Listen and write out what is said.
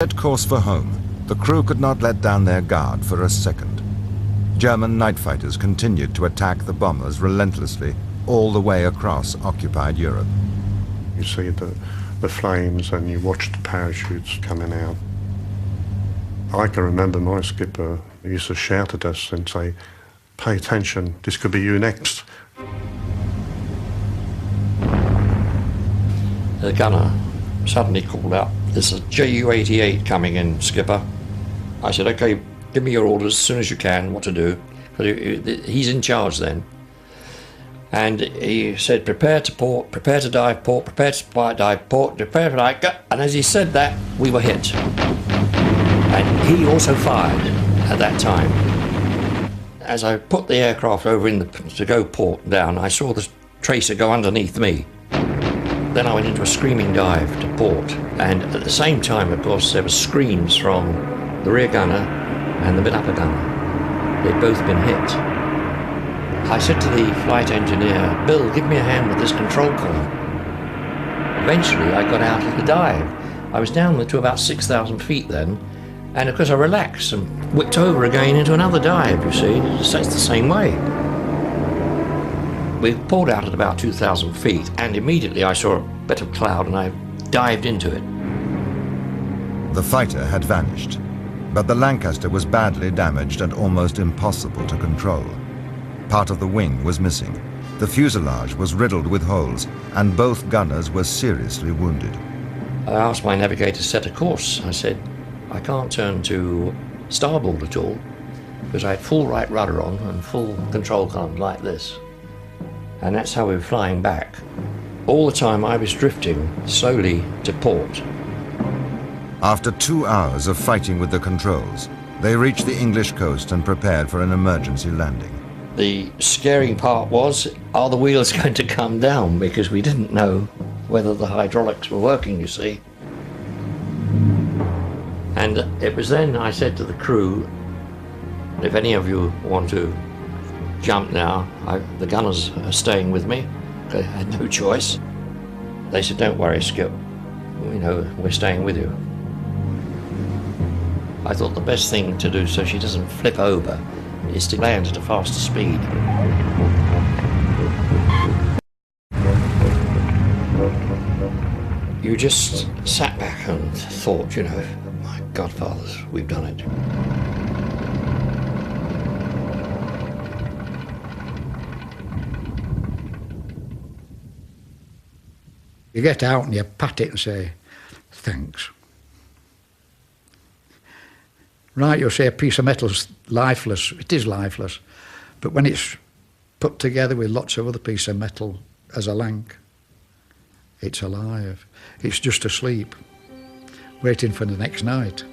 Set course for home, the crew could not let down their guard for a second. German night fighters continued to attack the bombers relentlessly all the way across occupied Europe. You see the flames and you watch the parachutes coming out. I can remember my skipper used to shout at us and say, "Pay attention, this could be you next." The gunner suddenly called out, "There's a Ju-88 coming in, skipper." I said, "Okay, give me your orders as soon as you can, what to do." But he's in charge then. And he said, "Prepare to port, prepare to dive port, prepare to dive port, prepare to dive..." And as he said that, we were hit. And he also fired at that time. As I put the aircraft over to go port down, I saw the tracer go underneath me. Then I went into a screaming dive to port, and at the same time, of course, there were screams from the rear gunner and the mid-upper gunner. They'd both been hit. I said to the flight engineer, "Bill, give me a hand with this control column." Eventually, I got out of the dive. I was down to about 6,000 feet then, and of course I relaxed and whipped over again into another dive, you see. It's the same way. We pulled out at about 2,000 feet, and immediately I saw a bit of cloud and I dived into it. The fighter had vanished, but the Lancaster was badly damaged and almost impossible to control. Part of the wing was missing. The fuselage was riddled with holes, and both gunners were seriously wounded. I asked my navigator to set a course. I said, "I can't turn to starboard at all," because I had full right rudder on and full control column like this. And that's how we were flying back. All the time I was drifting slowly to port. After 2 hours of fighting with the controls, they reached the English coast and prepared for an emergency landing. The scary part was, are the wheels going to come down? Because we didn't know whether the hydraulics were working, you see. And it was then I said to the crew, "If any of you want to jump now, the gunners are staying with me." I had no choice. They said, "Don't worry, Skip. We know we're staying with you." I thought the best thing to do so she doesn't flip over is to land at a faster speed. You just sat back and thought, you know, my godfathers, we've done it. You get out and you pat it and say, "Thanks." Right, you'll say a piece of metal's lifeless. It is lifeless. But when it's put together with lots of other pieces of metal as a link, it's alive. It's just asleep, waiting for the next night.